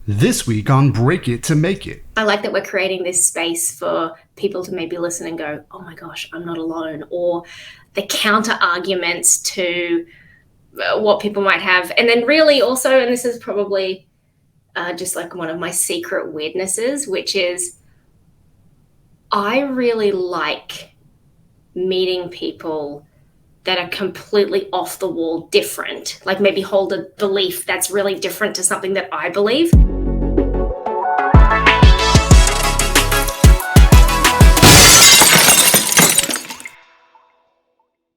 This week on Break It to Make It. I like that we're creating this space for people to maybe listen and go, oh my gosh, I'm not alone, or the counter arguments to what people might have. And then really also, and this is probably just like one of my secret weirdnesses, which is I really like meeting people that are completely off the wall different, like maybe hold a belief that's really different to something that I believe.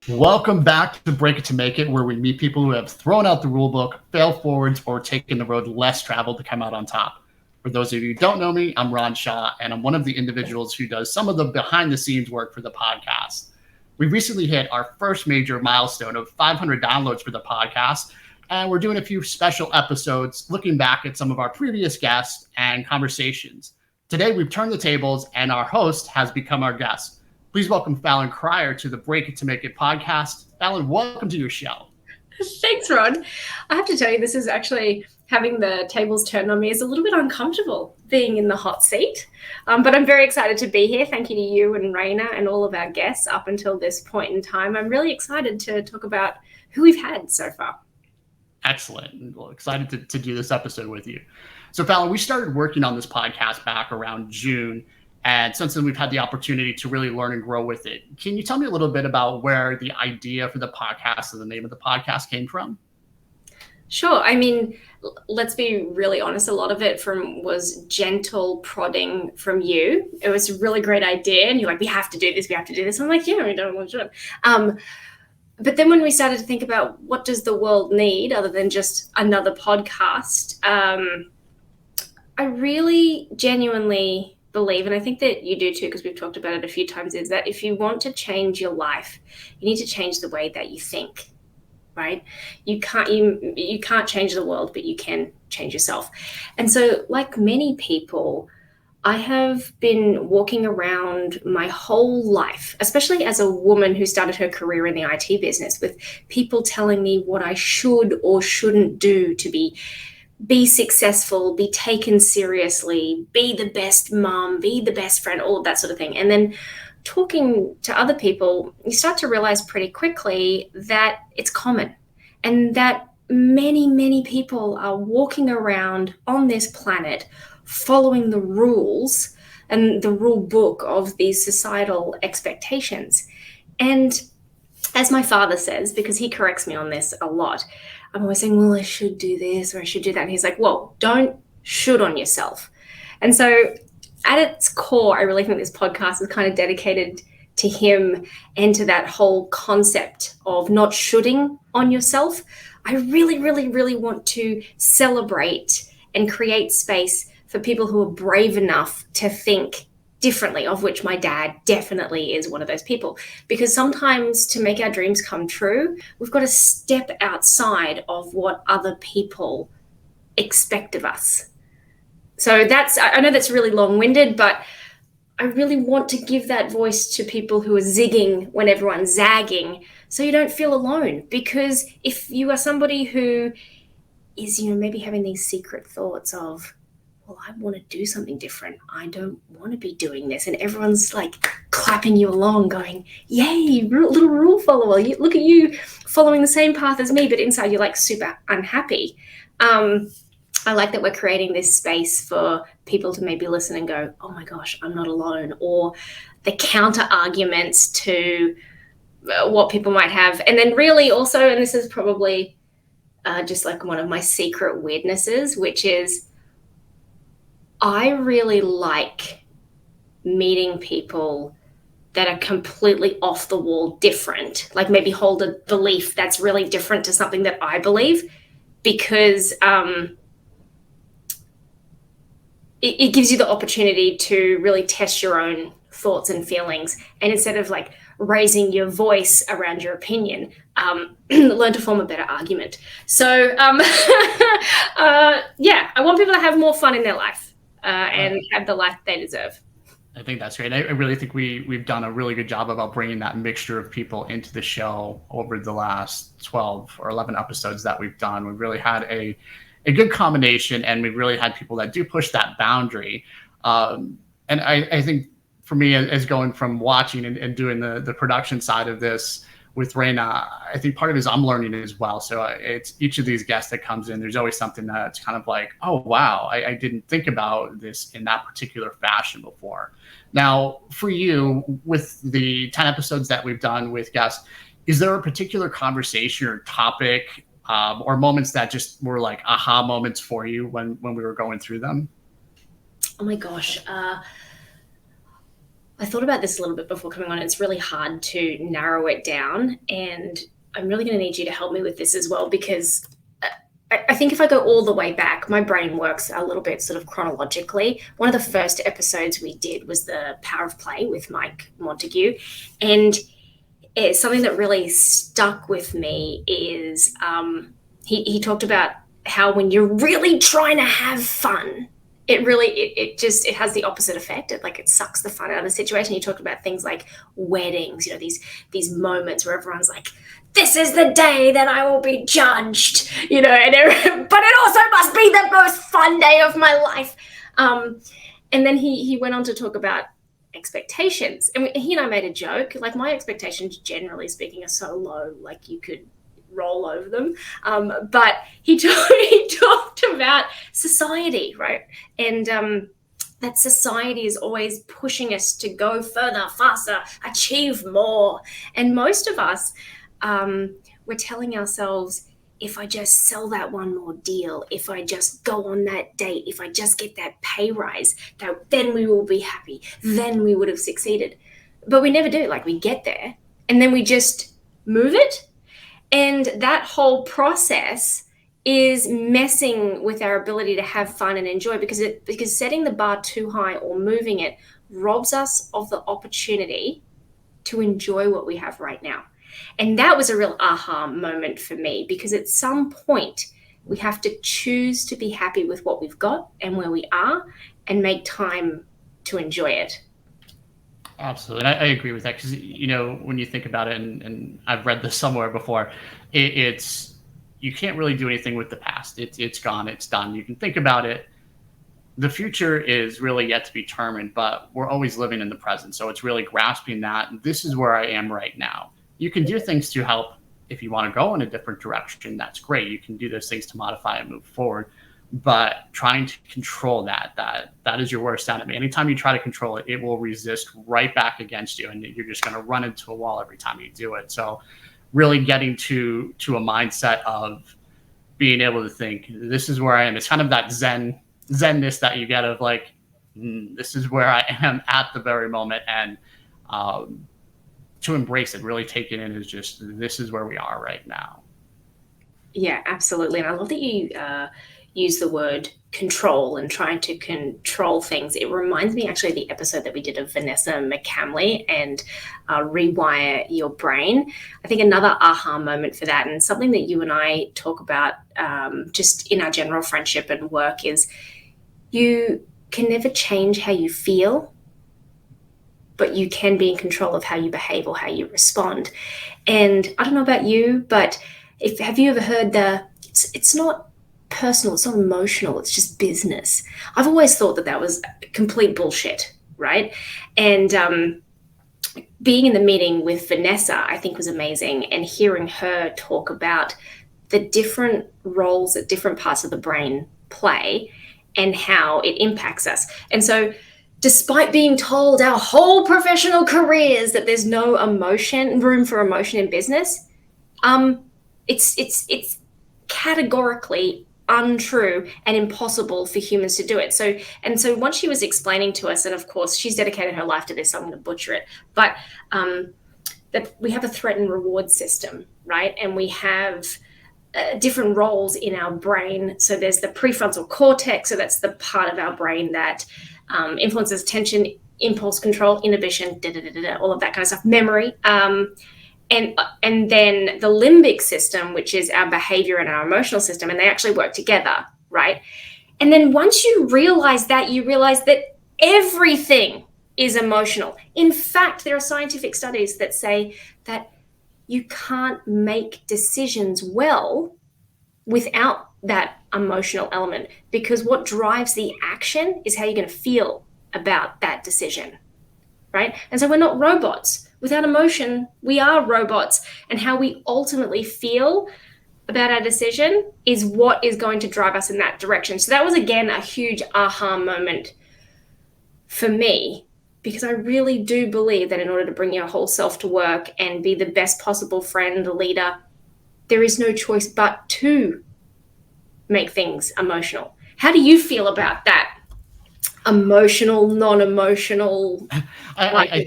Welcome back to Break It to Make It, where we meet people who have thrown out the rule book, failed forwards, or taken the road less traveled to come out on top. For those of you who don't know me, I'm Ron Shaw, and I'm one of the individuals who does some of the behind-the-scenes work for the podcast. We recently hit our first major milestone of 500 downloads for the podcast, and we're doing a few special episodes looking back at some of our previous guests and conversations. Today, we've turned the tables, and our host has become our guest. Please welcome Fallon Cryer to the Break It to Make It podcast. Fallon, welcome to your show. Thanks, Ron. I have to tell you, this is actually having the tables turned on me is a little bit uncomfortable being in the hot seat. But I'm very excited to be here. Thank you to you and Raina and all of our guests up until this point in time. I'm really excited to talk about who we've had so far. Excellent. Well, excited to do this episode with you. So Fallon, we started working on this podcast back around June. And since then, we've had the opportunity to really learn and grow with it. Can you tell me a little bit about where the idea for the podcast and the name of the podcast came from? Sure. I mean, let's be really honest. A lot of it was gentle prodding from you. It was a really great idea. And you're like, we have to do this. We have to do this. I'm like, yeah, we don't want to do it. But then when we started to think about what does the world need other than just another podcast, I really genuinely believe, and I think that you do too, because we've talked about it a few times, is that if you want to change your life, you need to change the way that you think, right? You can't change the world, but you can change yourself. And so, like many people, I have been walking around my whole life, especially as a woman who started her career in the IT business, with people telling me what I should or shouldn't do to be successful, be taken seriously, be the best mom, be the best friend, all of that sort of thing. And then talking to other people, you start to realize pretty quickly that it's common and that many, many people are walking around on this planet following the rules and the rule book of these societal expectations. And as my father says, because he corrects me on this a lot, I'm always saying, well, I should do this or I should do that. And he's like, well, don't should on yourself. And so at its core, I really think this podcast is kind of dedicated to him and to that whole concept of not shoulding on yourself. I really, really, really want to celebrate and create space for people who are brave enough to think differently, of which my dad definitely is one of those people. Because sometimes to make our dreams come true, we've got to step outside of what other people expect of us. So I know that's really long-winded, but I really want to give that voice to people who are zigging when everyone's zagging, so you don't feel alone. Because if you are somebody who is, maybe having these secret thoughts of, well, I want to do something different, I don't want to be doing this, and everyone's like clapping you along going, yay, little rule follower, look at you following the same path as me, but inside you're like super unhappy. I like that we're creating this space for people to maybe listen and go, oh my gosh, I'm not alone, or the counter arguments to what people might have. And then really also, and this is probably just like one of my secret weirdnesses, which is I really like meeting people that are completely off the wall different, like maybe hold a belief that's really different to something that I believe, because it gives you the opportunity to really test your own thoughts and feelings. And instead of like raising your voice around your opinion, learn to form a better argument. So yeah, I want people to have more fun in their life. And have the life they deserve. I think that's great. I really think we've done a really good job about bringing that mixture of people into the show over the last 12 or 11 episodes that we've done. We've really had a a good combination, and we've really had people that do push that boundary. And I think for me, as going from watching and doing the production side of this with Reina, I think part of it is I'm learning as well. So it's each of these guests that comes in, there's always something that's kind of like, oh, wow, I didn't think about this in that particular fashion before. Now, for you, with the 10 episodes that we've done with guests, is there a particular conversation or topic or moments that just were like aha moments for you when we were going through them? Oh my gosh. I thought about this a little bit before coming on. It's really hard to narrow it down. And I'm really going to need you to help me with this as well, because I think if I go all the way back, my brain works a little bit sort of chronologically. One of the first episodes we did was the Power of Play with Mike Montague. And it's something that really stuck with me is he talked about how when you're really trying to have fun, it has the opposite effect. It sucks the fun out of the situation. You talked about things like weddings, these moments where everyone's like, this is the day that I will be judged, but it also must be the most fun day of my life. And then he went on to talk about expectations. And he and I made a joke, like my expectations, generally speaking, are so low, like you could roll over them. But he talked about society, right? And that society is always pushing us to go further, faster, achieve more. And most of us, we're telling ourselves, if I just sell that one more deal, if I just go on that date, if I just get that pay rise, then we will be happy. Then we would have succeeded. But we never do. Like, we get there and then we just move it. And that whole process is messing with our ability to have fun and enjoy, because setting the bar too high or moving it robs us of the opportunity to enjoy what we have right now. And that was a real aha moment for me, because at some point we have to choose to be happy with what we've got and where we are and make time to enjoy it. Absolutely. And I agree with that, because, when you think about it, and I've read this somewhere before, it's you can't really do anything with the past. It's gone. It's done. You can think about it. The future is really yet to be determined, but we're always living in the present. So it's really grasping that this is where I am right now. You can do things to help if you want to go in a different direction. That's great. You can do those things to modify and move forward. But trying to control that is your worst enemy. Anytime you try to control it, it will resist right back against you, and you're just going to run into a wall every time you do it. So really getting to a mindset of being able to think, this is where I am. It's kind of that zenness that you get of like, this is where I am at the very moment. And to embrace it, really take it in as just, this is where we are right now. Yeah, absolutely. And I love that you use the word control and trying to control things. It reminds me actually of the episode that we did of Vanessa McCamley and Rewire Your Brain. I think another aha moment for that, and something that you and I talk about just in our general friendship and work, is you can never change how you feel, but you can be in control of how you behave or how you respond. And I don't know about you, but have you ever heard it's not personal, it's not emotional, it's just business? I've always thought that was complete bullshit, right? And being in the meeting with Vanessa, I think, was amazing, and hearing her talk about the different roles that different parts of the brain play and how it impacts us. And so despite being told our whole professional careers that there's no room for emotion in business, it's categorically untrue and impossible for humans to do it. So once she was explaining to us, and of course she's dedicated her life to this, so I'm going to butcher it, but that we have a threat and reward system, right? And we have different roles in our brain. So there's the prefrontal cortex, so that's the part of our brain that influences attention, impulse control, inhibition, all of that kind of stuff, memory. And then the limbic system, which is our behavior and our emotional system, and they actually work together, right? And then once you realize that everything is emotional. In fact, there are scientific studies that say that you can't make decisions well without that emotional element, because what drives the action is how you're going to feel about that decision, right? And so we're not robots. Without emotion, we are robots, and how we ultimately feel about our decision is what is going to drive us in that direction. So that was, again, a huge aha moment for me, because I really do believe that in order to bring your whole self to work and be the best possible friend, leader, there is no choice but to make things emotional. How do you feel about that? Emotional, non-emotional? I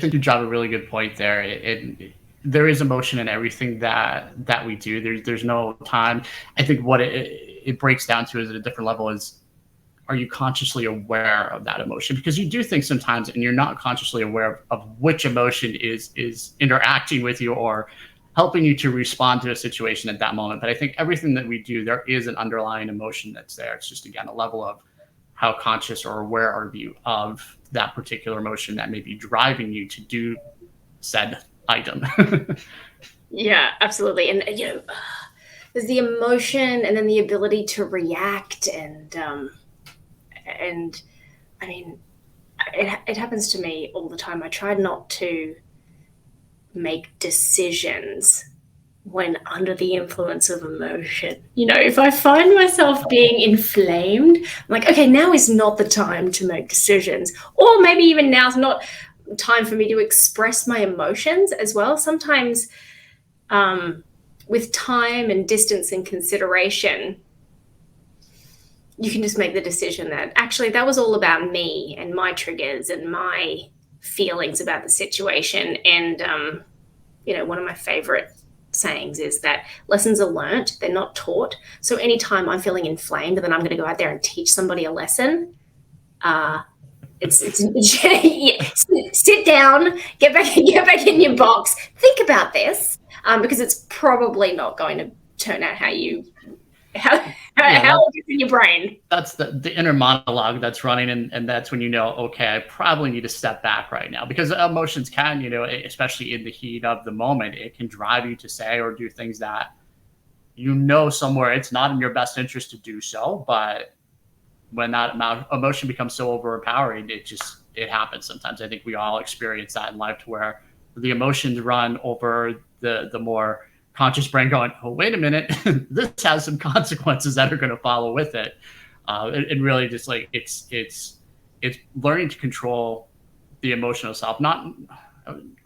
think you drive a really good point there. There is emotion in everything that we do. There's no time. I think what it breaks down to is at a different level is, are you consciously aware of that emotion? Because you do think sometimes, and you're not consciously aware of which emotion is interacting with you or helping you to respond to a situation at that moment. But I think everything that we do, there is an underlying emotion that's there. It's just, again, a level of how conscious or aware are you of that particular emotion that may be driving you to do said item. Yeah, absolutely. And, there's the emotion and then the ability to react. And I mean, it happens to me all the time. I try not to make decisions when under the influence of emotion. If I find myself being inflamed, I'm like, okay, now is not the time to make decisions. Or maybe even now's not time for me to express my emotions as well. Sometimes with time and distance and consideration, you can just make the decision that actually that was all about me and my triggers and my feelings about the situation. And, one of my favorite sayings is that lessons are learnt, they're not taught. So anytime I'm feeling inflamed, then I'm going to go out there and teach somebody a lesson. Sit down, get back in your box, think about this, because it's probably not going to turn out how it's in your brain. That's the inner monologue that's running, and that's when okay, I probably need to step back right now, because emotions can, especially in the heat of the moment, it can drive you to say or do things that somewhere it's not in your best interest to do so. But when that emotion becomes so overpowering, it happens sometimes. I think we all experience that in life, to where the emotions run over the more conscious brain going, oh, wait a minute, this has some consequences that are going to follow with it. And really just like, it's learning to control the emotional self. Not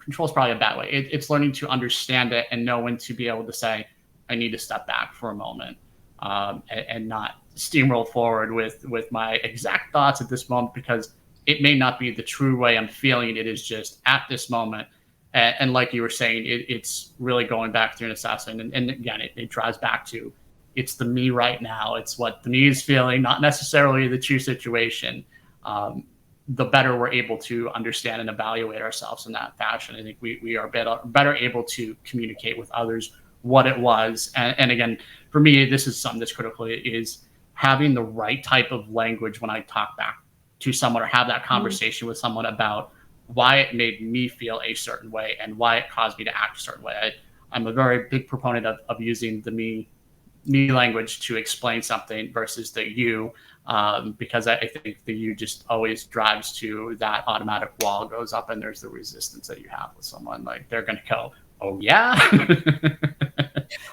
control is probably a bad way. It's learning to understand it and know when to be able to say, I need to step back for a moment, and not steamroll forward with my exact thoughts at this moment, because it may not be the true way I'm feeling. It is just at this moment. And like you were saying, it's really going back through an assessment. And again, it drives back to, it's the me right now. It's what the me is feeling, not necessarily the true situation. The better we're able to understand and evaluate ourselves in that fashion, I think we are better able to communicate with others what it was. And again, for me, this is something that's critical, is having the right type of language when I talk back to someone or have that conversation with someone about why it made me feel a certain way and why it caused me to act a certain way. I'm a very big proponent of using the me language to explain something versus the you, because I think the you just always drives to that automatic wall goes up, and there's the resistance that you have with someone. Like, they're going to go, oh, yeah.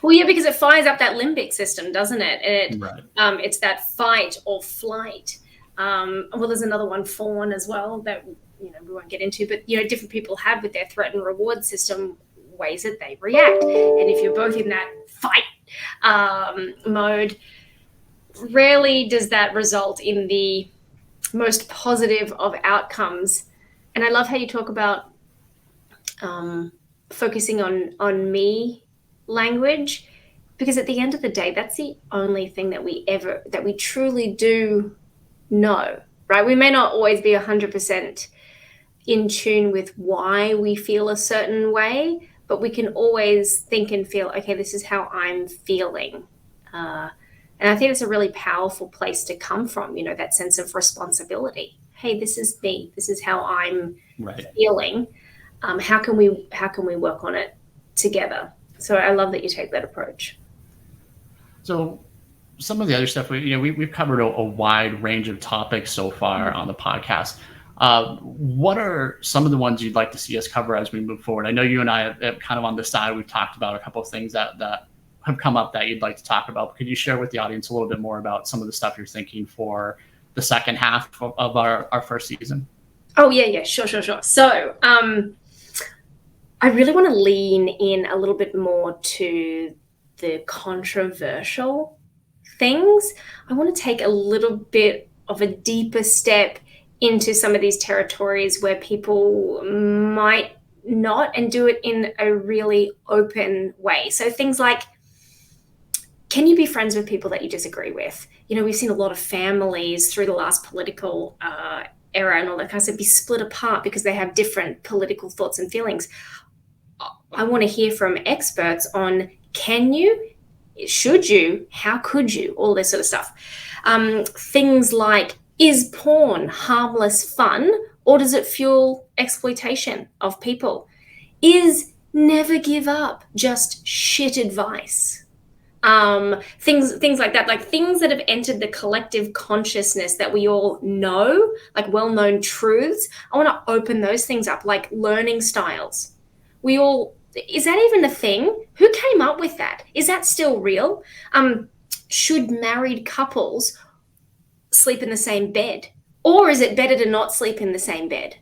Well, yeah, because it fires up that limbic system, doesn't it? Right. It's that fight or flight. Well, there's another one, fawn, as well, that we won't get into, but different people have with their threat and reward system ways that they react. And if you're both in that fight mode, rarely does that result in the most positive of outcomes. And I love how you talk about focusing on me language, because at the end of the day, that's the only thing that we truly do know, right? We may not always be 100% in tune with why we feel a certain way, but we can always think and feel, okay, this is how I'm feeling. And I think it's a really powerful place to come from, that sense of responsibility. Hey, this is me. This is how I'm feeling. How can we work on it together? So I love that you take that approach. So some of the other stuff, we've covered a wide range of topics so far on the podcast. What are some of the ones you'd like to see us cover as we move forward? I know you and I have kind of on the side, we've talked about a couple of things that have come up that you'd like to talk about. Could you share with the audience a little bit more about some of the stuff you're thinking for the second half of our first season? Oh, yeah, sure. So I really want to lean in a little bit more to the controversial things. I want to take a little bit of a deeper step into some of these territories where people might not, and do it in a really open way. So things like, can you be friends with people that you disagree with? We've seen a lot of families through the last political era and all that kind of stuff be split apart because they have different political thoughts and feelings. I want to hear from experts on, can you, should you, how could you, all this sort of stuff. Things like, is porn harmless fun, or does it fuel exploitation of people? Is never give up just shit advice? Things like that, like things that have entered the collective consciousness that we all know, like well-known truths. I want to open those things up, like learning styles. Is that even a thing? Who came up with that? Is that still real? Should married couples sleep in the same bed? Or is it better to not sleep in the same bed?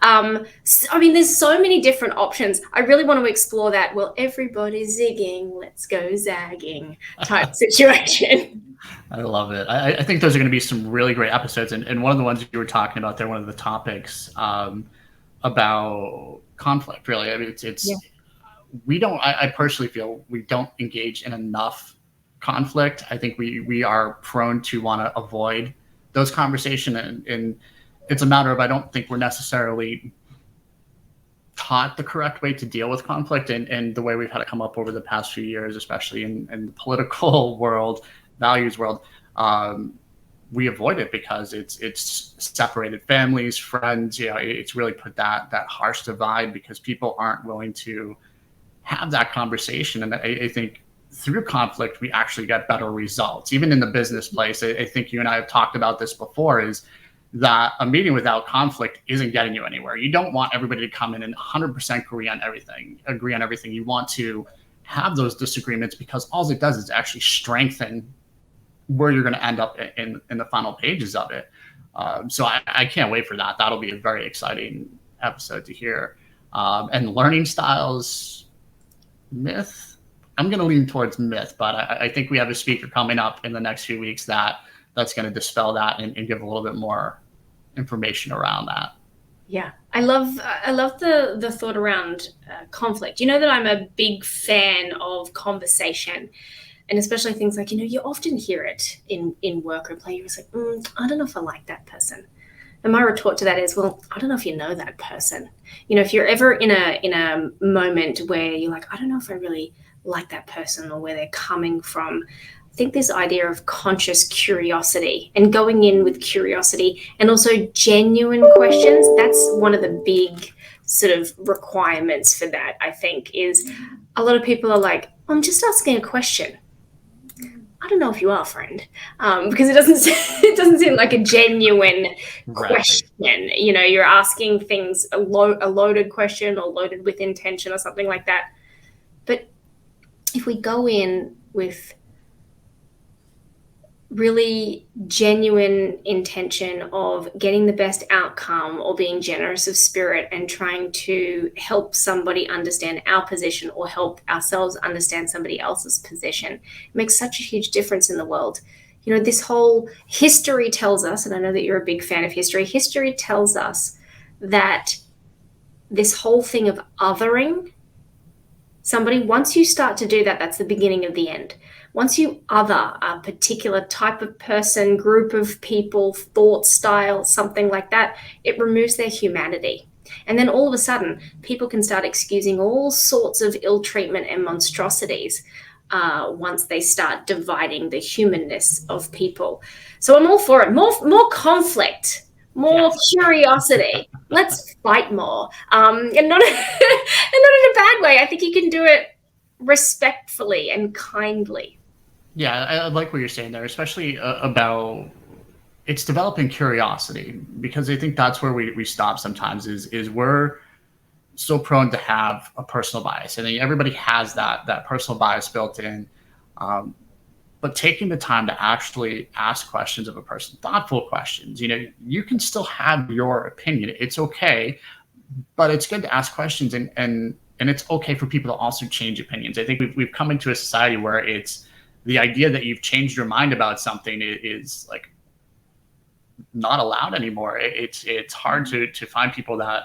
There's so many different options. I really want to explore that. Well, everybody's zigging, let's go zagging type situation. I love it. I think those are going to be some really great episodes. And one of the ones you were talking about there, one of the topics about conflict, really. I mean, I personally feel we don't engage in enough conflict. I think we are prone to want to avoid those conversations, and it's a matter of, I don't think we're necessarily taught the correct way to deal with conflict, and the way we've had to come up over the past few years, especially in the political world, values world. We avoid it because it's separated families, friends. It's really put that harsh divide because people aren't willing to have that conversation. And I think through conflict, we actually get better results. Even in the business place, I think you and I have talked about this before, is that a meeting without conflict isn't getting you anywhere. You don't want everybody to come in and 100% agree on everything. You want to have those disagreements, because all it does is actually strengthen where you're going to end up in the final pages of it. So I can't wait for that. That'll be a very exciting episode to hear. And learning styles, myth. I'm going to lean towards myth, but I think we have a speaker coming up in the next few weeks that's going to dispel that and give a little bit more information around that. Yeah, I love the thought around conflict. You know that I'm a big fan of conversation, and especially things like, you often hear it in work or play. You're just like, I don't know if I like that person. And my retort to that is, well, I don't know if you know that person. If you're ever in a moment where you're like, I don't know if I really like that person or where they're coming from. I think this idea of conscious curiosity and going in with curiosity and also genuine questions, that's one of the big sort of requirements for that, I think, is a lot of people are like, I'm just asking a question. I don't know if you are, friend, because it doesn't seem like a genuine question. You're asking things, a loaded question or loaded with intention or something like that. But if we go in with really genuine intention of getting the best outcome or being generous of spirit and trying to help somebody understand our position or help ourselves understand somebody else's position, it makes such a huge difference in the world. This whole history tells us, and I know that you're a big fan of history tells us that this whole thing of othering somebody, once you start to do that, that's the beginning of the end. Once you other a particular type of person, group of people, thought style, something like that, it removes their humanity. And then all of a sudden, people can start excusing all sorts of ill treatment and monstrosities once they start dividing the humanness of people. So I'm all for it. More conflict, more curiosity. Let's fight more. And not in a bad way. I think you can do it respectfully and kindly. Yeah, I like what you're saying there, especially about it's developing curiosity, because I think that's where we stop sometimes is we're so prone to have a personal bias. I think everybody has that personal bias built in. Um, but taking the time to actually ask questions of a person, thoughtful questions, you can still have your opinion. It's okay, but it's good to ask questions, and it's okay for people to also change opinions. I think we've come into a society where it's the idea that you've changed your mind about something is like not allowed anymore. It's hard to find people that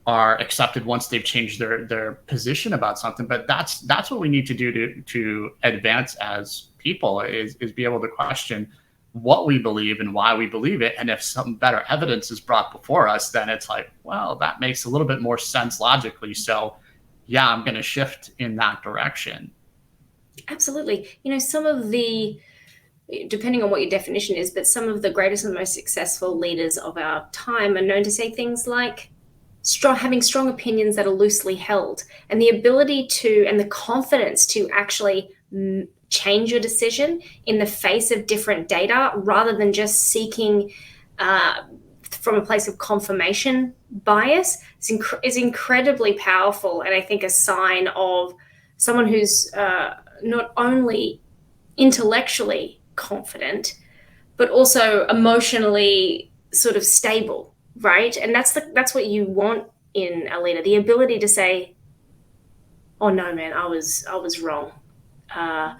are accepted once they've changed their position about something. But that's what we need to do to advance as people, is be able to question what we believe and why we believe it. And if some better evidence is brought before us, then it's like, well, that makes a little bit more sense logically. So yeah, I'm going to shift in that direction. Absolutely. Some of the, depending on what your definition is, but some of the greatest and most successful leaders of our time are known to say things like having strong opinions that are loosely held, and the ability to, and the confidence to actually change your decision in the face of different data, rather than just seeking from a place of confirmation bias, is incredibly powerful, and I think a sign of someone who's not only intellectually confident, but also emotionally sort of stable, right? And that's what you want in a leader: the ability to say, "Oh no, man, I was wrong." Yeah.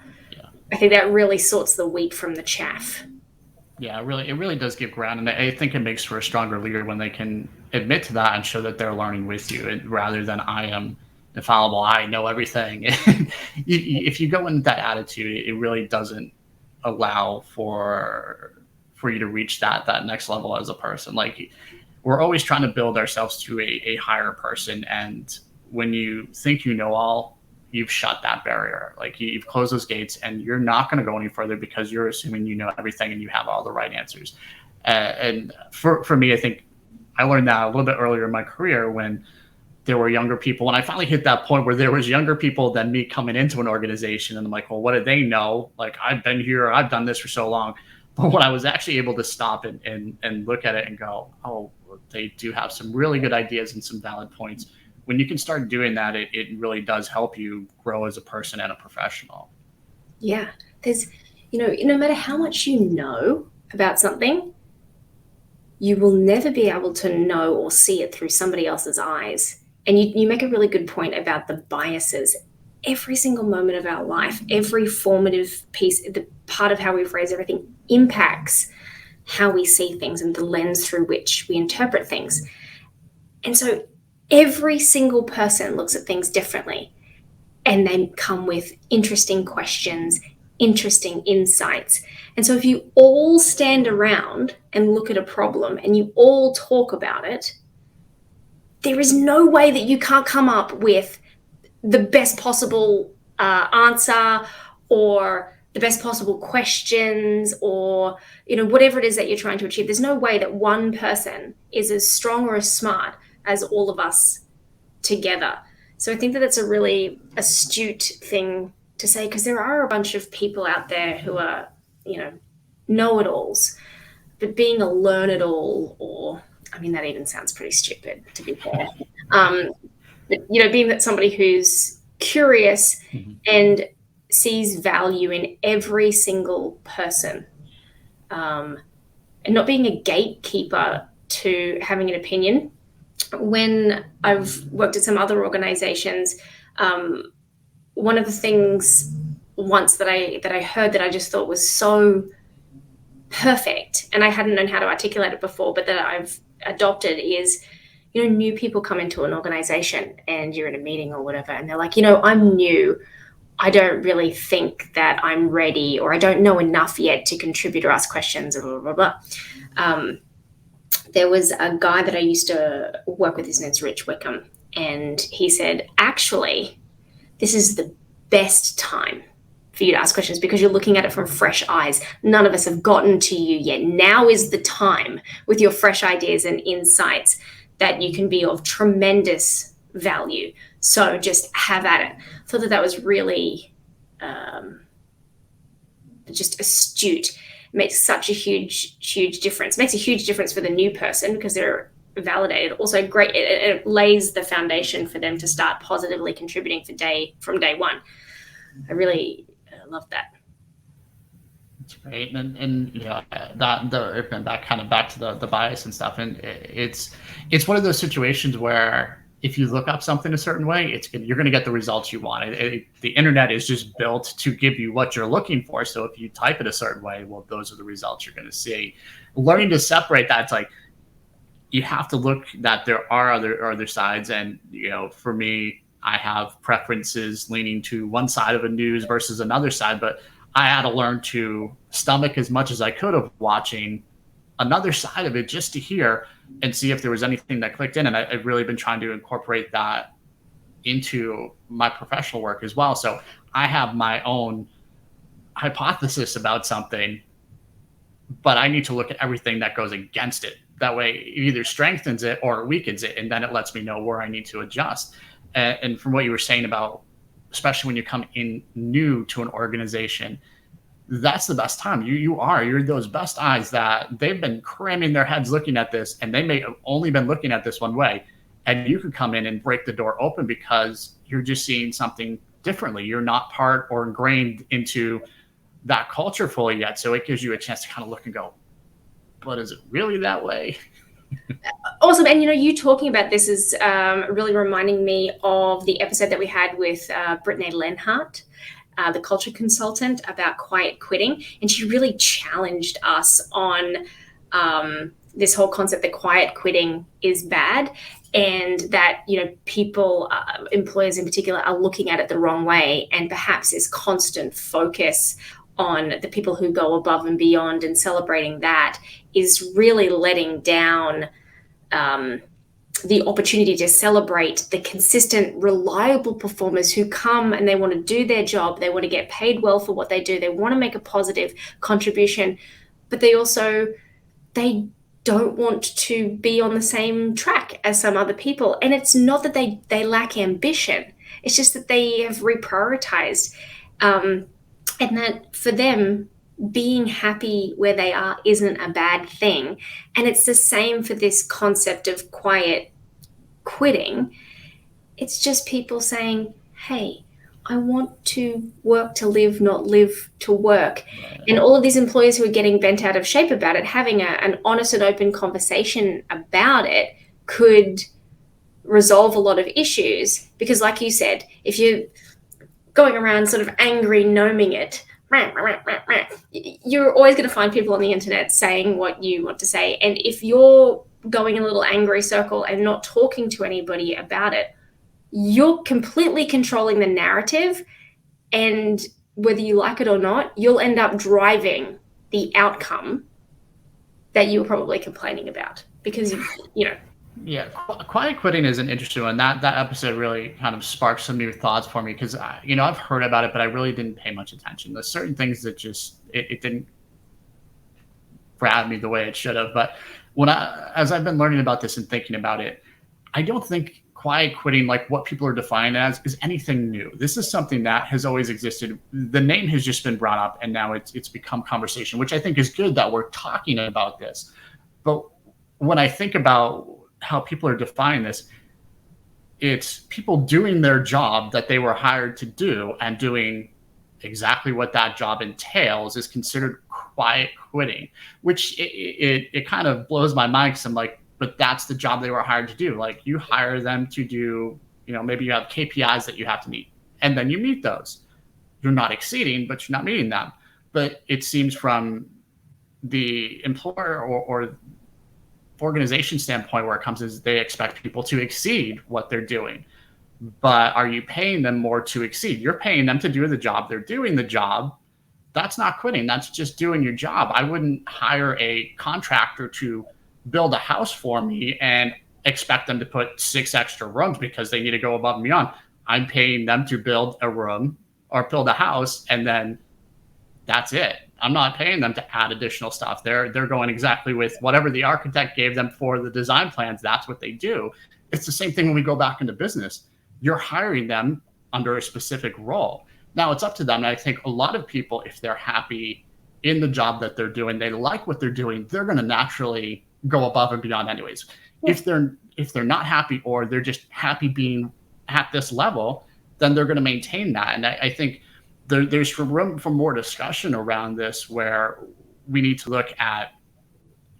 I think that really sorts the wheat from the chaff. Yeah, it really does give ground, and I think it makes for a stronger leader when they can admit to that and show that they're learning with you, rather than I am infallible, I know everything. If you go in that attitude, it really doesn't allow for you to reach that next level as a person. Like, we're always trying to build ourselves to a higher person, and when you think you know all, you've shut that barrier. Like, you've closed those gates, and you're not going to go any further because you're assuming you know everything and you have all the right answers. And for me, I think I learned that a little bit earlier in my career, when there were younger people, and I finally hit that point where there was younger people than me coming into an organization, and I'm like, well, what do they know? Like, I've been here, I've done this for so long. But when I was actually able to stop and look at it and go, oh, they do have some really good ideas and some valid points. When you can start doing that, it really does help you grow as a person and a professional. Yeah, there's, no matter how much you know about something, you will never be able to know or see it through somebody else's eyes. And you make a really good point about the biases. Every single moment of our life, every formative piece, the part of how we phrase everything, impacts how we see things and the lens through which we interpret things. And so every single person looks at things differently, and they come with interesting questions, interesting insights. And so if you all stand around and look at a problem and you all talk about it, there is no way that you can't come up with the best possible answer, or the best possible questions, or whatever it is that you're trying to achieve. There's no way that one person is as strong or as smart as all of us together. So I think that that's a really astute thing to say, because there are a bunch of people out there who are, know-it-alls, but being a learn-it-all, or, I mean, that even sounds pretty stupid, to be fair. But, being that somebody who's curious and sees value in every single person, and not being a gatekeeper to having an opinion. When I've worked at some other organizations, one of the things once that I heard that I just thought was so perfect, and I hadn't known how to articulate it before, but that I've adopted, is, new people come into an organization and you're in a meeting or whatever, and they're like, I'm new. I don't really think that I'm ready, or I don't know enough yet to contribute or ask questions, or blah, blah, blah. There was a guy that I used to work with, his name's Rich Wickham, and he said, actually, this is the best time for you to ask questions, because you're looking at it from fresh eyes. None of us have gotten to you yet. Now is the time, with your fresh ideas and insights, that you can be of tremendous value. So just have at it. I thought that was really just astute. It makes such a huge difference. It makes a huge difference for the new person because they're validated. Also, great. It lays the foundation for them to start positively contributing from day one. I really love that. That's great, and that kind of back to the bias and stuff, and it's one of those situations where if you look up something a certain way, you're going to get the results you want. The internet is just built to give you what you're looking for. So if you type it a certain way, well, those are the results you're going to see. Learning to separate that, it's like you have to look that there are other sides, and for me, I have preferences leaning to one side of a news versus another side, but I had to learn to stomach as much as I could of watching another side of it just to hear and see if there was anything that clicked in. And I've really been trying to incorporate that into my professional work as well. So I have my own hypothesis about something, but I need to look at everything that goes against it. That way it either strengthens it or weakens it, and then it lets me know where I need to adjust. And from what you were saying about, especially when you come in new to an organization, that's the best time. You're those best eyes that they've been cramming their heads looking at this, and they may have only been looking at this one way. And you could come in and break the door open because you're just seeing something differently. You're not part or ingrained into that culture fully yet. So it gives you a chance to kind of look and go, but is it really that way? Awesome. And you talking about this is really reminding me of the episode that we had with Brittany Lenhart, the culture consultant, about quiet quitting. And she really challenged us on this whole concept that quiet quitting is bad, and that people, employers in particular, are looking at it the wrong way, and perhaps this constant focus on the people who go above and beyond and celebrating that is really letting down the opportunity to celebrate the consistent, reliable performers who come and they want to do their job. They want to get paid well for what they do. They want to make a positive contribution, but they don't want to be on the same track as some other people. And it's not that they lack ambition. It's just that they have reprioritized. And that for them, being happy where they are isn't a bad thing. And it's the same for this concept of quiet quitting. It's just people saying, hey, I want to work to live, not live to work. And all of these employers who are getting bent out of shape about it, having an honest and open conversation about it could resolve a lot of issues. Because like you said, if you're going around sort of angry, gnoming it, you're always going to find people on the internet saying what you want to say. And if you're going in a little angry circle and not talking to anybody about it, you're completely controlling the narrative. And whether you like it or not, you'll end up driving the outcome that you were probably complaining about because, Yeah, quiet quitting is an interesting one. That episode really kind of sparked some new thoughts for me because I've heard about it, but I really didn't pay much attention. There's certain things that just it didn't grab me the way it should have. But as I've been learning about this and thinking about it, I don't think quiet quitting, like what people are defining as, is anything new. This is something that has always existed. The name has just been brought up, and now it's become conversation, which I think is good that we're talking about this. But when I think about how people are defining this, it's people doing their job that they were hired to do and doing exactly what that job entails is considered quiet quitting, which it kind of blows my mind because I'm like, but that's the job they were hired to do. Like, you hire them to do, maybe you have KPIs that you have to meet, and then you meet those. You're not exceeding, but you're not meeting them. But it seems from the employer or organization standpoint where it comes is they expect people to exceed what they're doing. But are you paying them more to exceed? You're paying them to do the job. They're doing the job. That's not quitting. That's just doing your job. I wouldn't hire a contractor to build a house for me and expect them to put 6 extra rooms because they need to go above and beyond. I'm paying them to build a room or build a house, and then that's it. I'm not paying them to add additional stuff. They're going exactly with whatever the architect gave them for the design plans. That's what they do. It's the same thing when we go back into business. You're hiring them under a specific role. Now it's up to them. And I think a lot of people, if they're happy in the job that they're doing, they like what they're doing, they're going to naturally go above and beyond anyways. Yeah. If they're not happy, or they're just happy being at this level, then they're going to maintain that. And I think there's room for more discussion around this, where we need to look at,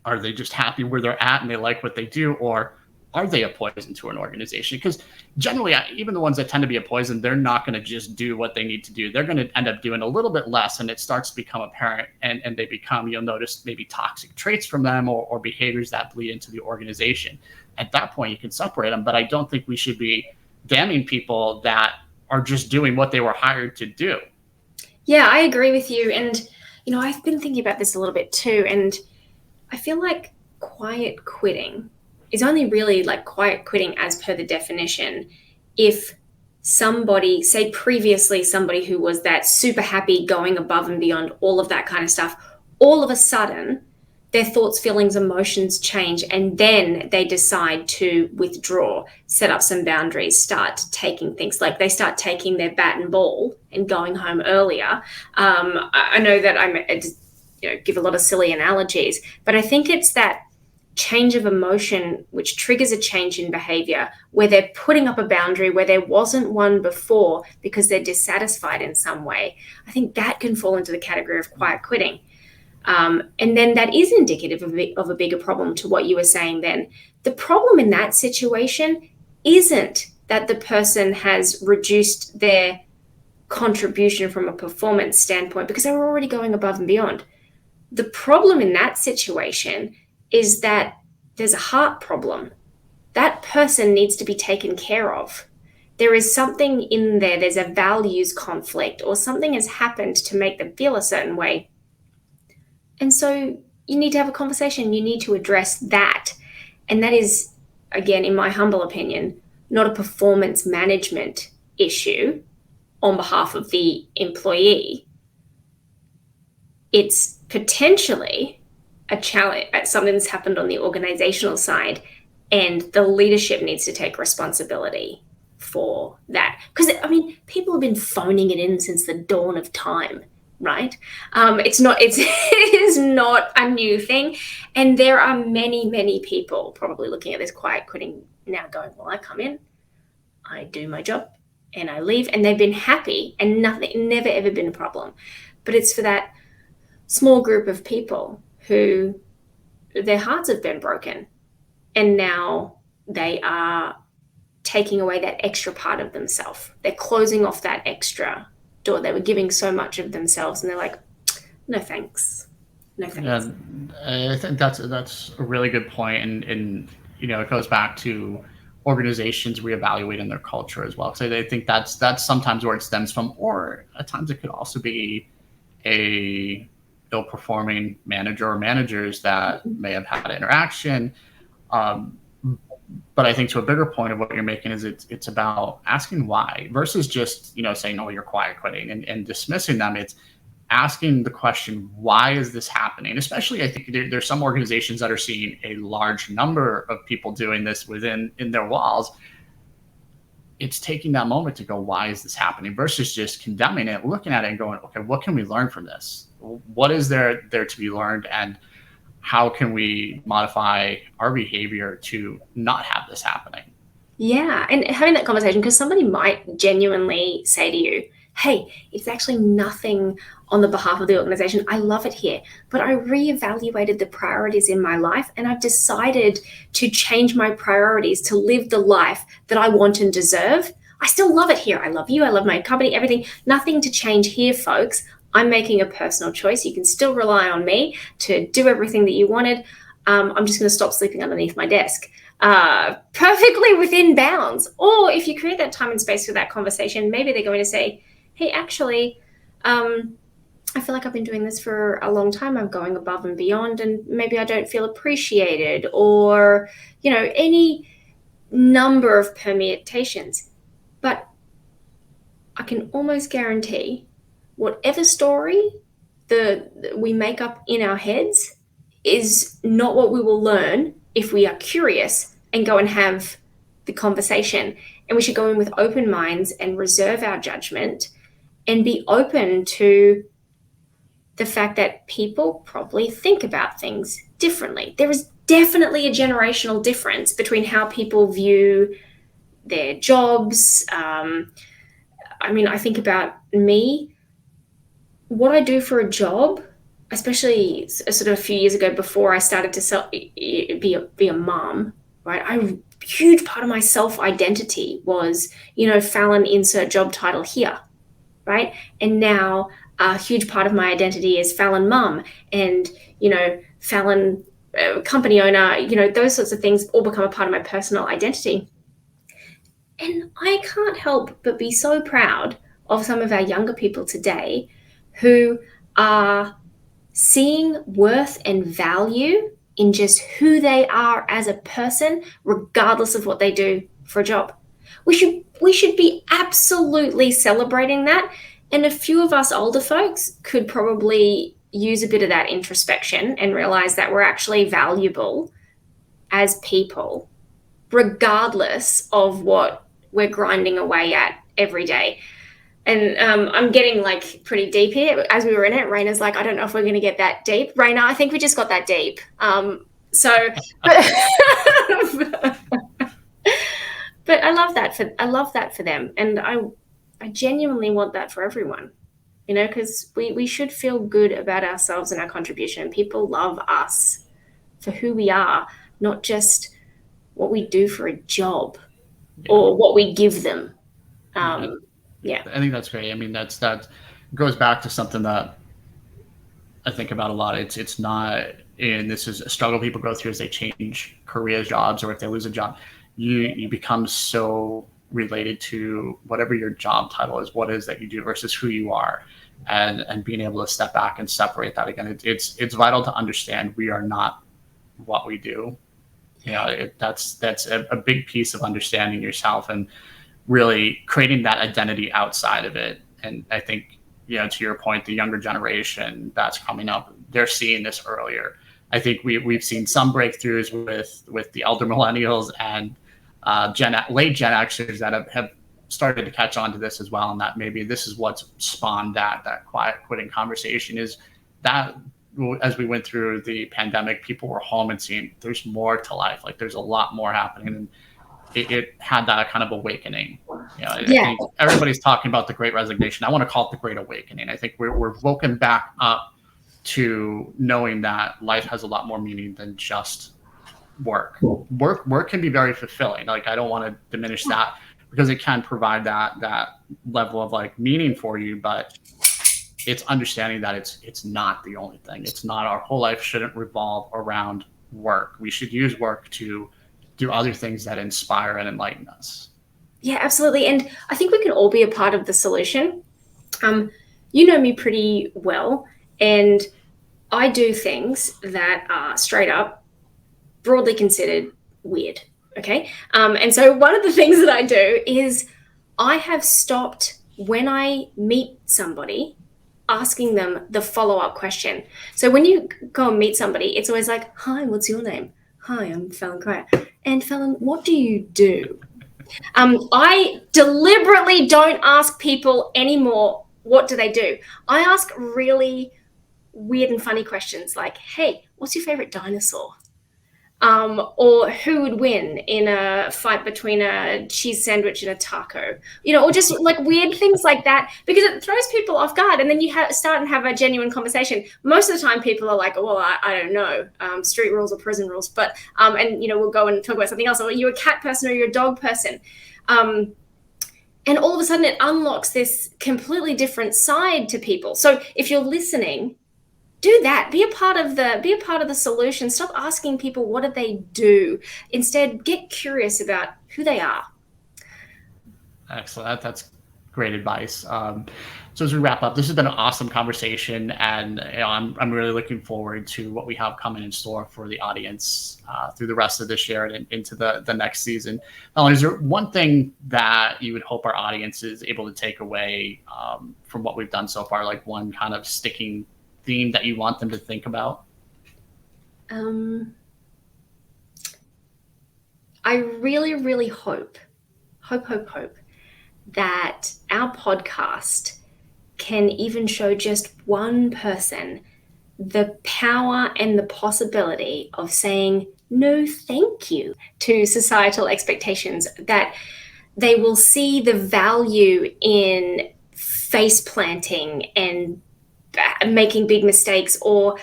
are they just happy where they're at and they like what they do, or are they a poison to an organization? Because generally, even the ones that tend to be a poison, they're not going to just do what they need to do. They're going to end up doing a little bit less, and it starts to become apparent, and they become, you'll notice, maybe toxic traits from them, or behaviors that bleed into the organization. At that point, you can separate them, but I don't think we should be damning people that are just doing what they were hired to do. Yeah, I agree with you. And, I've been thinking about this a little bit too. And I feel like quiet quitting is only really like quiet quitting as per the definition if somebody, say previously somebody who was that super happy, going above and beyond, all of that kind of stuff, all of a sudden their thoughts, feelings, emotions change, and then they decide to withdraw, set up some boundaries, start taking things, like they start taking their bat and ball and going home earlier. I know that I give a lot of silly analogies, but I think it's that change of emotion which triggers a change in behavior, where they're putting up a boundary where there wasn't one before because they're dissatisfied in some way. I think that can fall into the category of quiet quitting. And then that is indicative of a bigger problem to what you were saying then. The problem in that situation isn't that the person has reduced their contribution from a performance standpoint because they were already going above and beyond. The problem in that situation is that there's a heart problem. That person needs to be taken care of. There is something in there, there's a values conflict, or something has happened to make them feel a certain way. And so you need to have a conversation. You need to address that. And that is, again, in my humble opinion, not a performance management issue on behalf of the employee. It's potentially a challenge, something that's happened on the organizational side, and the leadership needs to take responsibility for that. Because, people have been phoning it in since the dawn of time. Right? It is not a new thing. And there are many, many people probably looking at this quiet quitting now going, well, I come in, I do my job, and I leave, and they've been happy, and nothing, never ever been a problem. But it's for that small group of people who their hearts have been broken, and now they are taking away that extra part of themselves. They're closing off that extra door. They were giving so much of themselves, and they're like, no thanks. No thanks. Yeah, I think that's a really good point. And it goes back to organizations reevaluating their culture as well. Because I think that's sometimes where it stems from, or at times it could also be a ill-performing manager or managers that may have had an interaction. But I think to a bigger point of what you're making is it's about asking why versus just, saying, oh, you're quiet quitting and dismissing them. It's asking the question, why is this happening? Especially, I think there's some organizations that are seeing a large number of people doing this in their walls. It's taking that moment to go, why is this happening? Versus just condemning it, looking at it and going, okay, what can we learn from this? What is there to be learned? And how can we modify our behavior to not have this happening? Yeah, and having that conversation, because somebody might genuinely say to you, hey, it's actually nothing on the behalf of the organization. I love it here, but I reevaluated the priorities in my life, and I've decided to change my priorities to live the life that I want and deserve. I still love it here. I love you. I love my company, everything. Nothing to change here, folks. I'm making a personal choice. You can still rely on me to do everything that you wanted. I'm just going to stop sleeping underneath my desk. Perfectly within bounds. Or if you create that time and space for that conversation, maybe they're going to say, hey, actually, I feel like I've been doing this for a long time. I'm going above and beyond, and maybe I don't feel appreciated, or, any number of permutations. But I can almost guarantee whatever story we make up in our heads is not what we will learn if we are curious and go and have the conversation. And we should go in with open minds and reserve our judgment and be open to the fact that people probably think about things differently. There is definitely a generational difference between how people view their jobs. I mean, I think about me, what I do for a job, especially sort of a few years ago before I started to be a mom, right? A huge part of my self-identity was, Fallon, insert job title here, right? And now a huge part of my identity is Fallon mum and, Fallon company owner, those sorts of things all become a part of my personal identity. And I can't help but be so proud of some of our younger people today who are seeing worth and value in just who they are as a person, regardless of what they do for a job. We should be absolutely celebrating that. And a few of us older folks could probably use a bit of that introspection and realize that we're actually valuable as people, regardless of what we're grinding away at every day. And I'm getting like pretty deep here. As we were in it, Raina's like, I don't know if we're going to get that deep. Raina, I think we just got that deep. But I love that for them, and I genuinely want that for everyone. Because we should feel good about ourselves and our contribution. People love us for who we are, not just what we do for a job or what we give them. Yeah. I think that's great. I mean, that goes back to something that I think about a lot. It's not, and this is a struggle people go through as they change careers, jobs, or if they lose a job. You become so related to whatever your job title is, what it is that you do versus who you are, and being able to step back and separate that again. It's vital to understand we are not what we do. That's a big piece of understanding yourself and really creating that identity outside of it. And I think, to your point, the younger generation that's coming up, they're seeing this earlier. I think we've seen some breakthroughs with the elder millennials and late Gen Xers that have started to catch on to this as well. And that maybe this is what's spawned that quiet quitting conversation, is that as we went through the pandemic, people were home and seeing there's more to life. Like there's a lot more happening. And it had that kind of awakening. I think everybody's talking about the Great Resignation. I want to call it the Great Awakening. I think we're woken back up to knowing that life has a lot more meaning than just work. Work can be very fulfilling. Like I don't want to diminish that, because it can provide that level of like meaning for you, but it's understanding that it's not the only thing. It's not, our whole life shouldn't revolve around work. We should use work to do other things that inspire and enlighten us. Yeah, absolutely. And I think we can all be a part of the solution. You know me pretty well, and I do things that are straight up, broadly considered weird. Okay. And so one of the things that I do is I have stopped, when I meet somebody, asking them the follow-up question. So when you go and meet somebody, it's always like, hi, what's your name? Hi, I'm Fallon Cryer. And Fallon, what do you do? I deliberately don't ask people anymore, what do they do? I ask really weird and funny questions like, hey, what's your favorite dinosaur? Or who would win in a fight between a cheese sandwich and a taco, or just like weird things like that, because it throws people off guard. And then you start and have a genuine conversation. Most of the time people are like, well, I don't know, street rules or prison rules, but, and we'll go and talk about something else. Or you're a cat person or you're a dog person. And all of a sudden it unlocks this completely different side to people. So if you're listening, do that. Be a part of the solution. Stop asking people what do they do. Instead, get curious about who they are. Excellent. That's great advice. So as we wrap up, this has been an awesome conversation, and I'm really looking forward to what we have coming in store for the audience through the rest of this year and into the next season. Fallon, is there one thing that you would hope our audience is able to take away from what we've done so far, like one kind of sticking theme that you want them to think about? I really, really hope that our podcast can even show just one person the power and the possibility of saying no thank you to societal expectations, that they will see the value in face planting and making big mistakes, or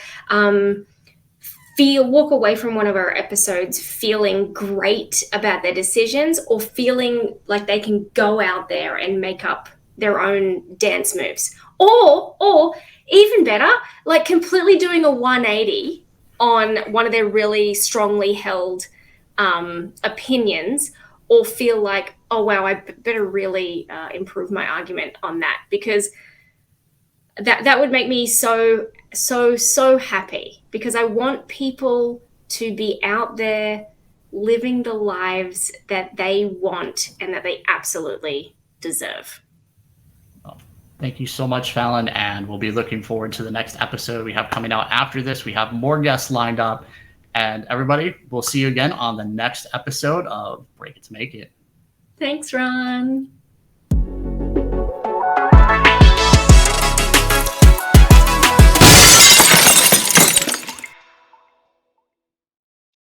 walk away from one of our episodes feeling great about their decisions, or feeling like they can go out there and make up their own dance moves, or even better, like completely doing a 180 on one of their really strongly held opinions, or feel like, oh wow, I better really improve my argument on that, because that would make me so happy, because I want people to be out there living the lives that they want and that they absolutely deserve. Well, thank you so much, Fallon, and we'll be looking forward to the next episode we have coming out after this. We have more guests lined up, and everybody, we'll see you again on the next episode of Break It to Make It. Thanks, Ron.